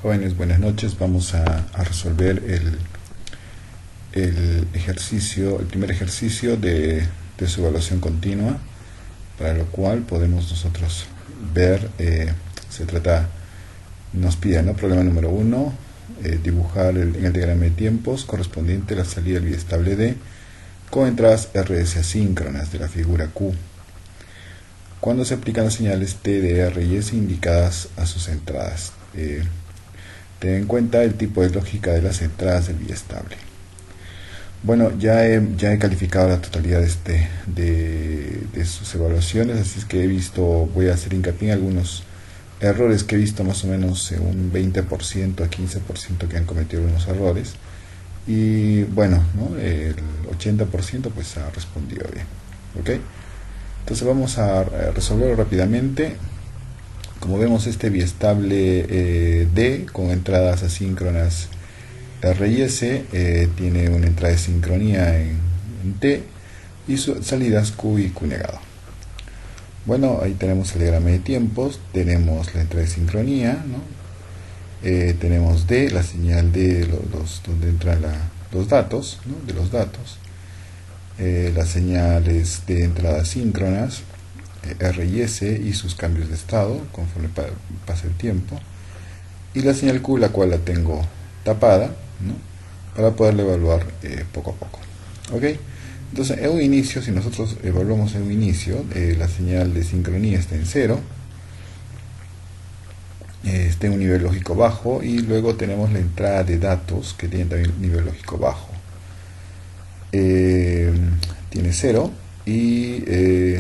Jóvenes, buenas noches. Vamos a resolver el ejercicio, el primer ejercicio de su evaluación continua, para lo cual podemos nosotros ver, se trata, nos pide, ¿no? Problema número 1, dibujar en el diagrama de tiempos correspondiente a la salida del biestable D con entradas RS asíncronas de la figura Q, cuando se aplican las señales T de R y S indicadas a sus entradas. Ten en cuenta el tipo de lógica de las entradas del biestable. Bueno, ya he calificado la totalidad de sus evaluaciones, así es que voy a hacer hincapié en algunos errores que he visto, más o menos un 20% a 15% que han cometido algunos errores, y bueno, ¿no? El 80% pues ha respondido bien. ¿Ok? Entonces vamos a resolverlo rápidamente. Como vemos, este biestable D con entradas asíncronas R y S tiene una entrada de sincronía en T y salidas Q y Q negado. Bueno, ahí tenemos el diagrama de tiempos, tenemos la entrada de sincronía, ¿no? Tenemos D, la señal D, donde entran los datos, ¿no? De los datos, las señales de entradas síncronas, R y S y sus cambios de estado conforme pasa el tiempo, y la señal Q, la cual la tengo tapada, ¿no? Para poderla evaluar poco a poco. ¿Ok? Entonces, en un inicio, si nosotros evaluamos en un inicio, la señal de sincronía está en 0, está en un nivel lógico bajo, y luego tenemos la entrada de datos que tiene también un nivel lógico bajo. Tiene 0 y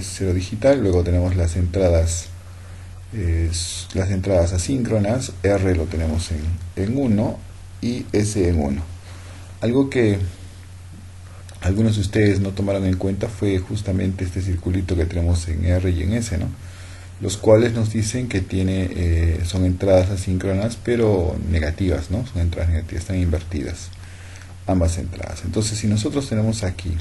0 digital. Luego tenemos las entradas asíncronas. R lo tenemos en 1 y S en 1. Algo que algunos de ustedes no tomaron en cuenta fue justamente este circulito que tenemos en R y en S, ¿no? Los cuales nos dicen que son entradas asíncronas, pero negativas, ¿no? Son entradas negativas, están invertidas ambas entradas. Entonces, si nosotros tenemos aquí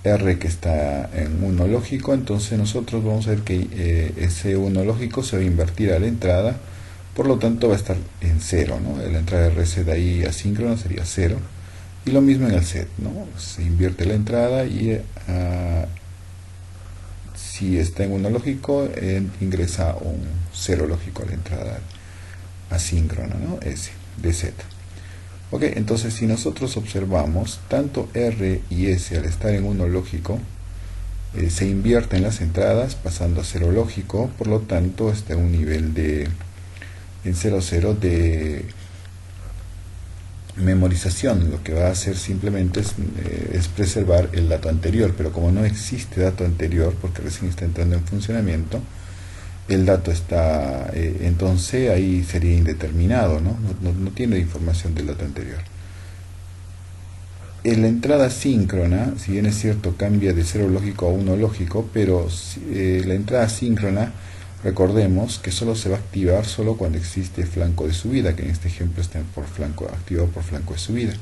R que está en 1 lógico, entonces nosotros vamos a ver que ese 1 lógico se va a invertir a la entrada, por lo tanto va a estar en 0, ¿no? La entrada de RC de ahí asíncrona sería 0, y lo mismo en el set, ¿no? Se invierte la entrada y si está en 1 lógico, ingresa un 0 lógico a la entrada asíncrona, ¿no? S de Z. Ok, entonces si nosotros observamos, tanto R y S al estar en 1 lógico, se invierten las entradas pasando a 0 lógico, por lo tanto está en un nivel en 0, 0 de memorización. Lo que va a hacer simplemente es preservar el dato anterior, pero como no existe dato anterior, porque recién está entrando en funcionamiento, el dato está, entonces ahí sería indeterminado, ¿no? No tiene información del dato anterior. En la entrada síncrona, si bien es cierto, cambia de 0 lógico a 1 lógico, pero la entrada síncrona, recordemos que solo se va a activar solo cuando existe flanco de subida, que en este ejemplo está activado por flanco de subida.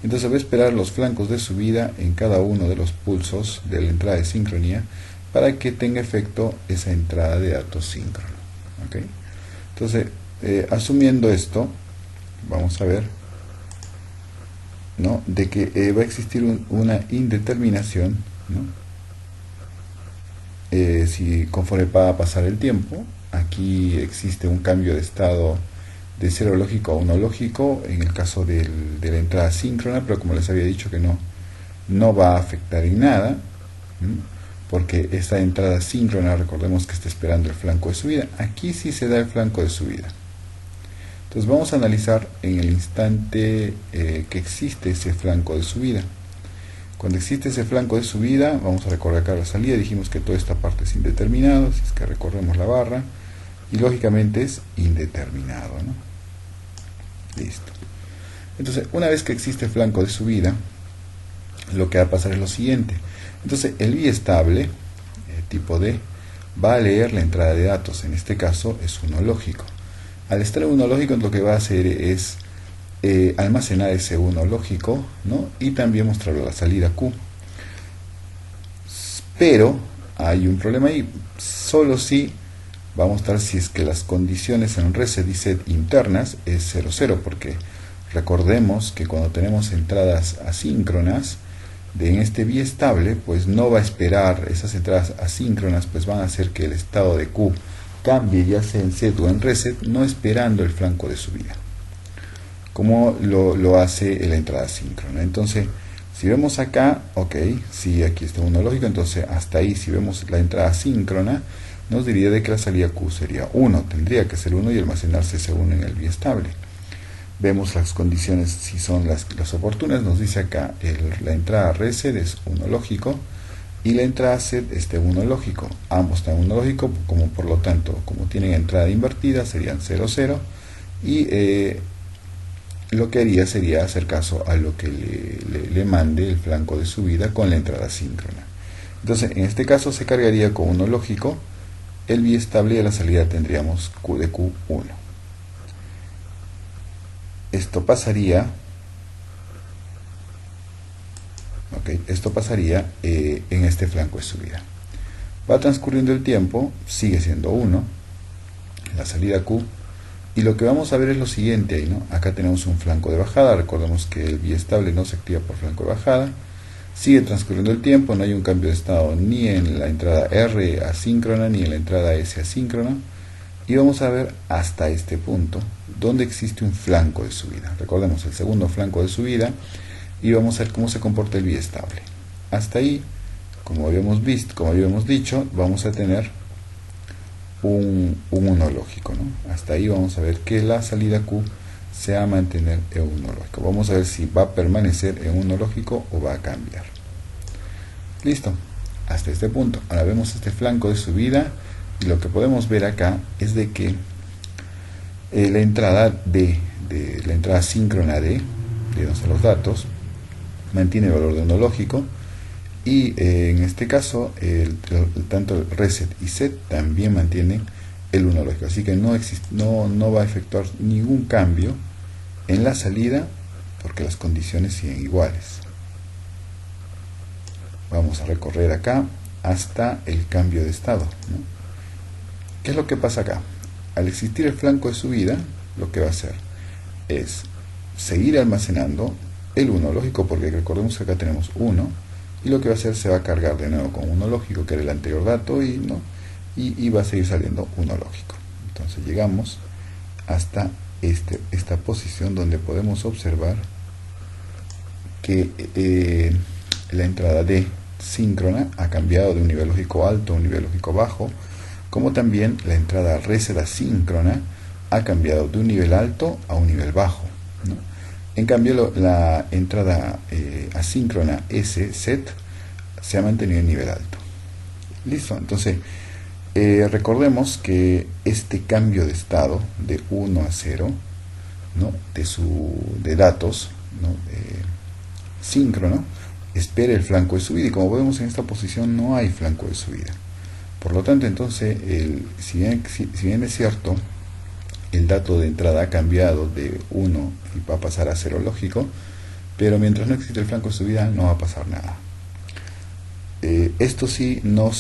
Entonces va a esperar los flancos de subida en cada uno de los pulsos de la entrada de sincronía para que tenga efecto esa entrada de datos síncrono. ¿Okay? Entonces, asumiendo esto, vamos a ver, ¿no? De que va a existir una indeterminación, ¿no? Si conforme va a pasar el tiempo, aquí existe un cambio de estado de 0 lógico a 1 lógico en el caso de la entrada síncrona, pero como les había dicho que no va a afectar en nada, porque esta entrada síncrona, recordemos que está esperando el flanco de subida. Aquí sí se da el flanco de subida. Entonces vamos a analizar en el instante que existe ese flanco de subida. Cuando existe ese flanco de subida, vamos a recordar acá la salida, dijimos que toda esta parte es indeterminado, así es que recorremos la barra, y lógicamente es indeterminado, ¿no? Listo. Entonces, una vez que existe flanco de subida, lo que va a pasar es lo siguiente. Entonces, el biestable, tipo D, va a leer la entrada de datos, en este caso es 1 lógico. Al estar en 1 lógico, lo que va a hacer es almacenar ese 1 lógico, ¿no? Y también mostrarlo a la salida Q. Pero hay un problema ahí, solo si va a mostrar si es que las condiciones en reset y set internas es 0, 0, porque recordemos que cuando tenemos entradas asíncronas en este biestable, pues no va a esperar, esas entradas asíncronas pues van a hacer que el estado de Q cambie ya sea en set o en reset, no esperando el flanco de subida, como lo hace la entrada síncrona. Entonces, si vemos acá, ok, si aquí está uno lógico, entonces hasta ahí, si vemos la entrada síncrona, nos diría de que la salida Q sería 1, tendría que ser 1 y almacenarse ese 1 en el biestable. Vemos las condiciones si son las oportunas, nos dice acá la entrada reset es 1 lógico y la entrada set es de 1 lógico, ambos están 1 lógico, como por lo tanto, como tienen entrada invertida, serían 0, 0 y lo que haría sería hacer caso a lo que le mande el flanco de subida con la entrada síncrona. Entonces, en este caso se cargaría con 1 lógico, el biestable y a la salida tendríamos Q de Q1. Esto pasaría, en este flanco de subida. Va transcurriendo el tiempo, sigue siendo 1, la salida Q, y lo que vamos a ver es lo siguiente ahí, ¿no? Acá tenemos un flanco de bajada, recordemos que el biestable no se activa por flanco de bajada, sigue transcurriendo el tiempo, no hay un cambio de estado ni en la entrada R asíncrona ni en la entrada S asíncrona, y vamos a ver hasta este punto donde existe un flanco de subida. Recordemos el segundo flanco de subida y vamos a ver cómo se comporta el biestable. Hasta ahí, como habíamos dicho, vamos a tener un 1 lógico, ¿no? Hasta ahí vamos a ver que la salida Q se va a mantener en 1 lógico. Vamos a ver si va a permanecer en 1 lógico o va a cambiar. Listo, hasta este punto. Ahora vemos este flanco de subida y lo que podemos ver acá es de que la entrada la entrada síncrona de los datos mantiene el valor de 1 lógico y en este caso tanto el reset y set también mantienen el 1 lógico, así que no va a efectuar ningún cambio en la salida porque las condiciones siguen iguales. Vamos a recorrer acá hasta el cambio de estado, ¿no? ¿Qué es lo que pasa acá? Al existir el flanco de subida, lo que va a hacer es seguir almacenando el 1 lógico, porque recordemos que acá tenemos 1, y lo que va a hacer se va a cargar de nuevo con 1 lógico, que era el anterior dato, y va a seguir saliendo 1 lógico. Entonces llegamos hasta esta posición donde podemos observar que la entrada D síncrona ha cambiado de un nivel lógico alto a un nivel lógico bajo, como también la entrada reset asíncrona ha cambiado de un nivel alto a un nivel bajo, ¿no? En cambio la entrada asíncrona S set se ha mantenido en nivel alto. Listo, entonces recordemos que este cambio de estado de 1 a 0, ¿no? de datos, ¿no? Síncrono, espera el flanco de subida, y como vemos en esta posición no hay flanco de subida. Por lo tanto, entonces, si bien es cierto, el dato de entrada ha cambiado de 1 y va a pasar a 0 lógico, pero mientras no existe el flanco de subida no va a pasar nada. Esto sí no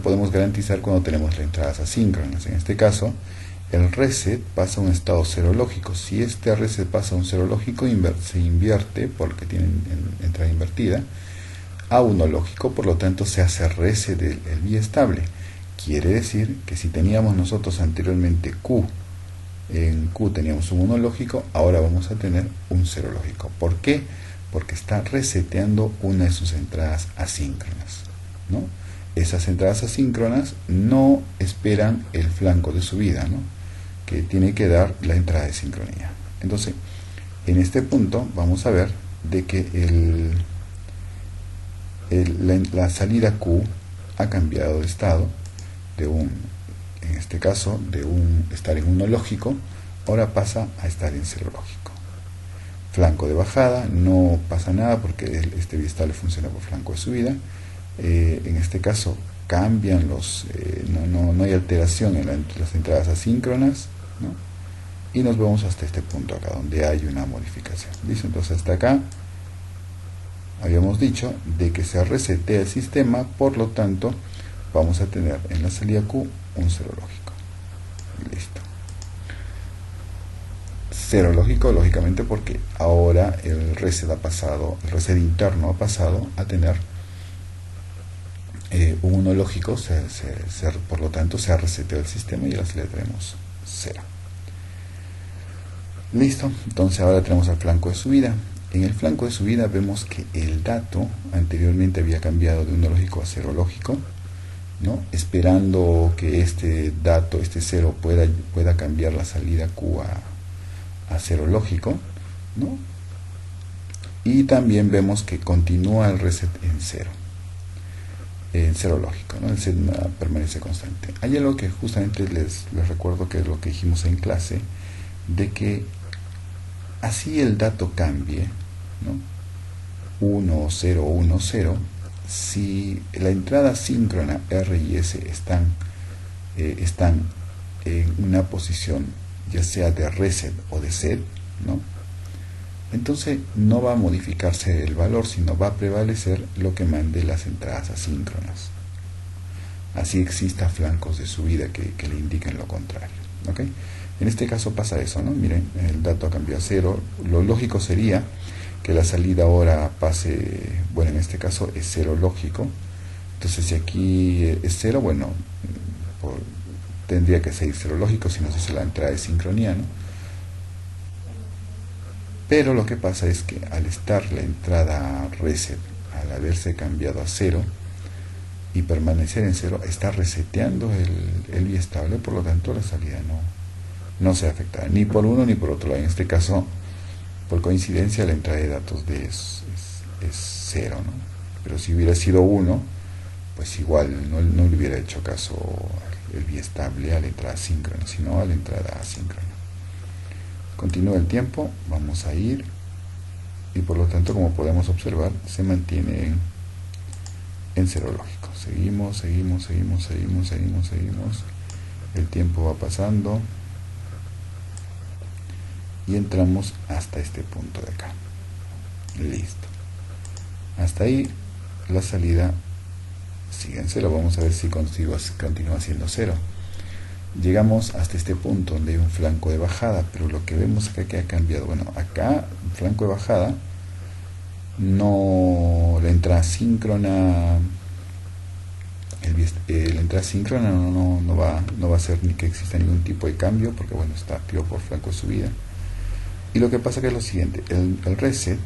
podemos garantizar cuando tenemos las entradas asíncronas. En este caso, el reset pasa a un estado 0 lógico. Si este reset pasa a un 0 lógico, se invierte, porque tiene entrada invertida, a 1 lógico, por lo tanto se hace reset el biestable. Quiere decir que si teníamos nosotros anteriormente Q, en Q teníamos un 1 lógico, ahora vamos a tener un 0 lógico. ¿Por qué? Porque está reseteando una de sus entradas asíncronas, ¿no? Esas entradas asíncronas no esperan el flanco de subida, ¿no? Que tiene que dar la entrada de sincronía. Entonces, en este punto vamos a ver de que la salida Q ha cambiado de estado en este caso de estar en 1 lógico, ahora pasa a estar en 0 lógico. Flanco de bajada, no pasa nada porque este biestable funciona por flanco de subida. En este caso cambian no hay alteración en las entradas asíncronas, ¿no? Y nos vemos hasta este punto acá donde hay una modificación. ¿Listo? Entonces hasta acá habíamos dicho de que se resetea el sistema, por lo tanto vamos a tener en la salida Q un 0 lógico. Listo. Cero lógico, lógicamente, porque ahora el reset interno ha pasado a tener un 1 lógico, por lo tanto se ha reseteado el sistema y ahora le tenemos 0. Listo, entonces ahora tenemos el flanco de subida. En el flanco de subida vemos que el dato anteriormente había cambiado de 1 lógico a 0 lógico, ¿no? Esperando que este dato, este 0, pueda cambiar la salida Q a 0 lógico, ¿no? Y también vemos que continúa el reset en 0. En 0 lógico, ¿no? El set permanece constante. Hay algo que justamente les recuerdo, que es lo que dijimos en clase, de que así el dato cambie, ¿no? 1, 0, 1, 0, si la entrada síncrona R y S están en una posición ya sea de reset o de set, ¿no? Entonces no va a modificarse el valor, sino va a prevalecer lo que mande las entradas asíncronas. Así exista flancos de subida que le indiquen lo contrario, ¿ok? En este caso pasa eso, ¿no? Miren, el dato ha cambiado a 0. Lo lógico sería que la salida ahora pase, bueno, en este caso es 0 lógico. Entonces si aquí es 0, bueno, tendría que seguir 0 lógico, si no se hace la entrada de sincronía, ¿no? Pero lo que pasa es que al estar la entrada reset, al haberse cambiado a 0 y permanecer en 0, está reseteando el biestable, por lo tanto la salida no se afecta ni por uno ni por otro lado. En este caso, por coincidencia, la entrada de datos de es 0, ¿no? Pero si hubiera sido 1, pues igual no le hubiera hecho caso el biestable a la entrada síncrona, sino a la entrada asíncrona. Continúa el tiempo, vamos a ir, y por lo tanto, como podemos observar, se mantiene en 0 lógico. Seguimos, el tiempo va pasando y entramos hasta este punto de acá. Listo. Hasta ahí la salida sigue en 0. Vamos a ver si continúa siendo 0. Llegamos hasta este punto donde hay un flanco de bajada, pero lo que vemos acá que ha cambiado. Bueno, acá, flanco de bajada, no, la entrada síncrona, la entrada síncrona no va a hacer ni que exista ningún tipo de cambio, porque bueno, está activo por flanco de subida. Y lo que pasa que es lo siguiente, el reset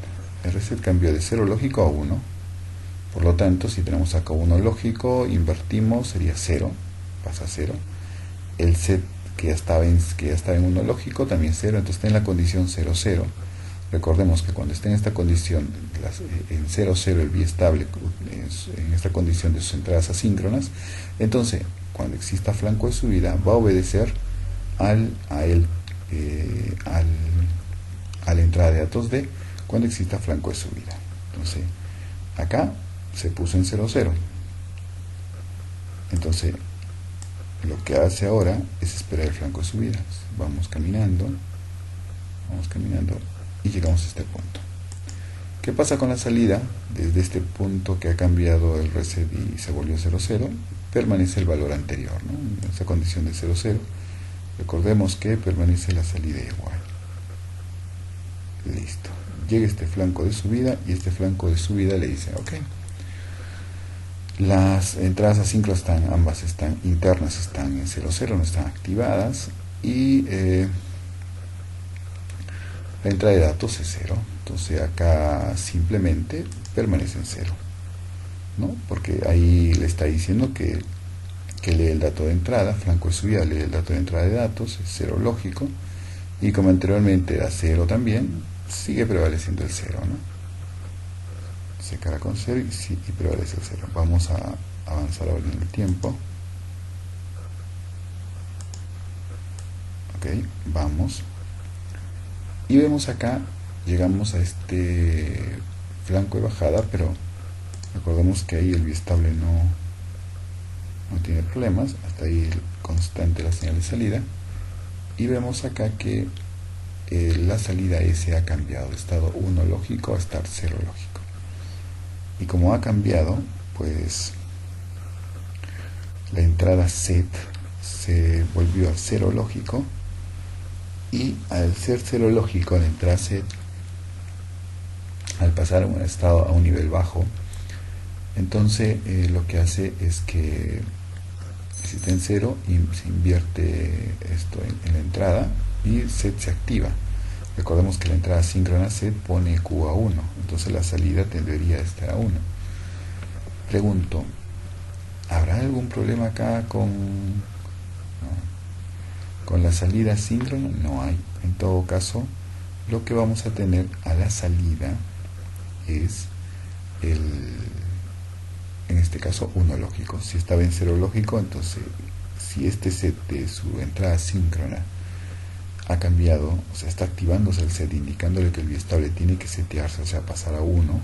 cambió de 0 lógico a 1. Por lo tanto, si tenemos acá 1 lógico, invertimos, sería 0, pasa a 0. El set que ya estaba en 1 lógico también 0, entonces está en la condición 0, 0. Recordemos que cuando esté en esta condición, en 0, 0, el biestable, en esta condición de sus entradas asíncronas, entonces cuando exista flanco de subida va a obedecer a la entrada de datos D cuando exista flanco de subida. Entonces acá se puso en 0, 0. Entonces lo que hace ahora es esperar el flanco de subida. Vamos caminando y llegamos a este punto. ¿Qué pasa con la salida? Desde este punto que ha cambiado el reset y se volvió 0, 0, permanece el valor anterior, ¿no? En esa condición de 0, 0. Recordemos que permanece la salida igual. Listo. Llega este flanco de subida y este flanco de subida le dice, ok, las entradas asíncronas ambas están internas, están en 0, 0, no están activadas, y la entrada de datos es 0. Entonces acá simplemente permanece en 0, ¿no? Porque ahí le está diciendo que lee el dato de entrada, flanco de subida lee el dato de entrada de datos, es 0 lógico, y como anteriormente era 0 también, sigue prevaleciendo el 0, ¿no? Se carga con 0 y prevalece el 0. Vamos a avanzar ahora en el tiempo. Ok, vamos. Y vemos acá, llegamos a este flanco de bajada, pero recordemos que ahí el biestable no tiene problemas, hasta ahí constante la señal de salida. Y vemos acá que la salida S ha cambiado de estado 1 lógico a estar 0 lógico. Y como ha cambiado, pues la entrada set se volvió a cero lógico, y al ser cero lógico, al entrar set, al pasar a un estado, a un nivel bajo, entonces lo que hace es que si está en cero y se invierte esto en la entrada y set se activa. Recordemos que la entrada síncrona set pone Q a 1, entonces la salida debería estar a 1. Pregunto, ¿habrá algún problema acá con la salida síncrona? No hay. En todo caso, lo que vamos a tener a la salida es en este caso 1 lógico. Si estaba en 0 lógico, entonces si este set de su entrada síncrona ha cambiado, o sea, está activándose el set, indicándole que el biestable tiene que setearse, o sea, pasar a 1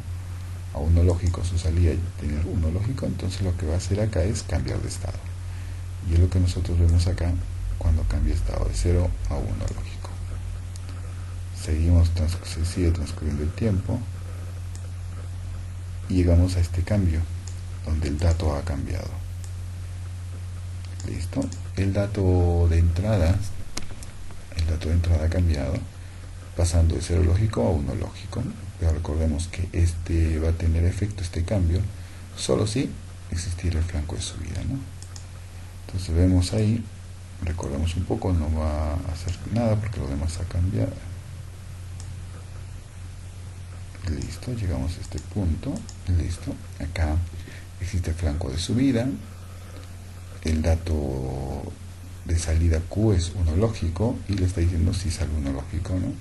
lógico, su salida y tener 1 lógico, entonces lo que va a hacer acá es cambiar de estado. Y es lo que nosotros vemos acá cuando cambia estado de 0 a 1 lógico. Se sigue transcurriendo el tiempo y llegamos a este cambio donde el dato ha cambiado. Listo, el dato de entrada ha cambiado, pasando de 0 lógico a 1 lógico. Pero recordemos que este va a tener efecto, este cambio, solo si existiera el flanco de subida, ¿no? Entonces vemos ahí, recordemos un poco, no va a hacer nada porque lo demás ha cambiado. Listo, llegamos a este punto. Listo, acá existe el flanco de subida, el dato de salida Q es 1 lógico y le está diciendo si sale 1 lógico, ¿no?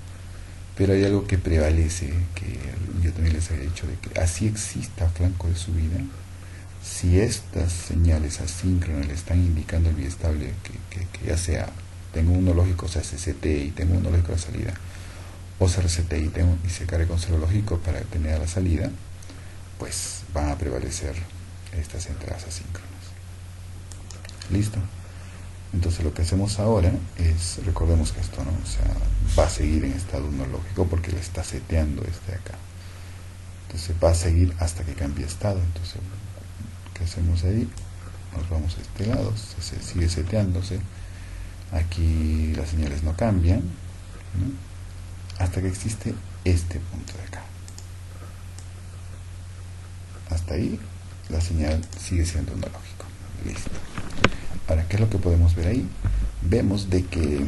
Pero hay algo que prevalece, que yo también les había dicho, de que así exista flanco de subida, si estas señales asíncronas le están indicando el biestable que ya sea tengo 1 lógico, o sea, se setee y tengo 1 lógico a la salida, o se resete y se cargue con 0 lógico para tener a la salida, pues van a prevalecer estas entradas asíncronas. Listo. Entonces lo que hacemos ahora es, recordemos que esto, ¿no? O sea, va a seguir en estado 1 lógico porque le está seteando este de acá. Entonces va a seguir hasta que cambie estado. Entonces, ¿qué hacemos ahí? Nos vamos a este lado, se sigue seteándose. Aquí las señales no cambian, ¿no? Hasta que existe este punto de acá. Hasta ahí la señal sigue siendo 1 lógico. Listo. Ahora, ¿qué es lo que podemos ver ahí? Vemos de que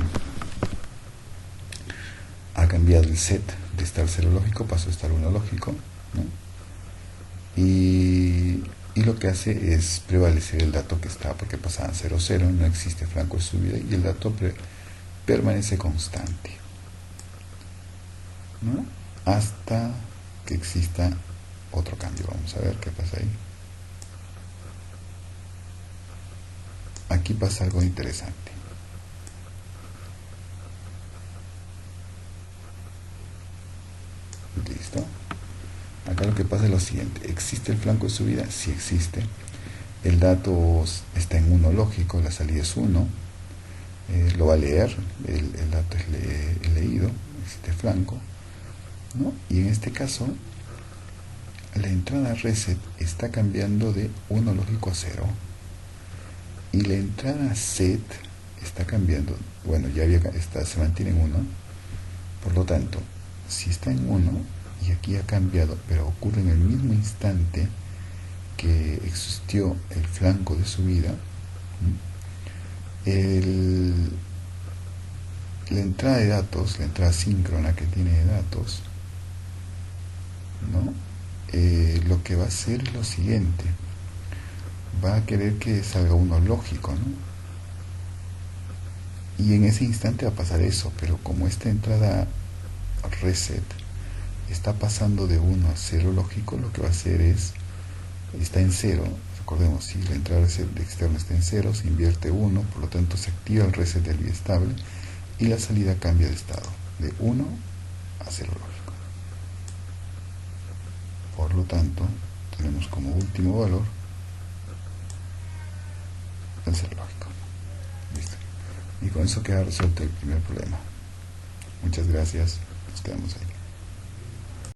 ha cambiado el set de estar 0 lógico, pasó a estar 1 lógico, ¿no? Y lo que hace es prevalecer el dato que está, porque pasaban 0, 0, no existe flanco de subida y el dato permanece constante, ¿no? Hasta que exista otro cambio. Vamos a ver qué pasa ahí. Aquí pasa algo interesante. Listo. Acá lo que pasa es lo siguiente. ¿Existe el flanco de subida? Sí existe. El dato está en 1 lógico, la salida es 1. Lo va a leer, el dato es leído, existe flanco, ¿no? Y en este caso, la entrada reset está cambiando de 1 lógico a 0. Y la entrada set está cambiando, bueno, se mantiene en 1, por lo tanto, si está en 1 y aquí ha cambiado, pero ocurre en el mismo instante que existió el flanco de subida, la entrada de datos, la entrada síncrona que tiene de datos, ¿no? Lo que va a hacer es lo siguiente: va a querer que salga 1 lógico, ¿no? Y en ese instante va a pasar eso, pero como esta entrada reset está pasando de 1 a 0 lógico, lo que va a hacer es, está en 0, recordemos, si la entrada reset externa está en 0, se invierte 1, por lo tanto se activa el reset del biestable y la salida cambia de estado, de 1 a 0 lógico. Por lo tanto, tenemos como último valor el 0 lógico. Listo. Y con eso queda resuelto el primer problema. Muchas gracias. Nos quedamos ahí.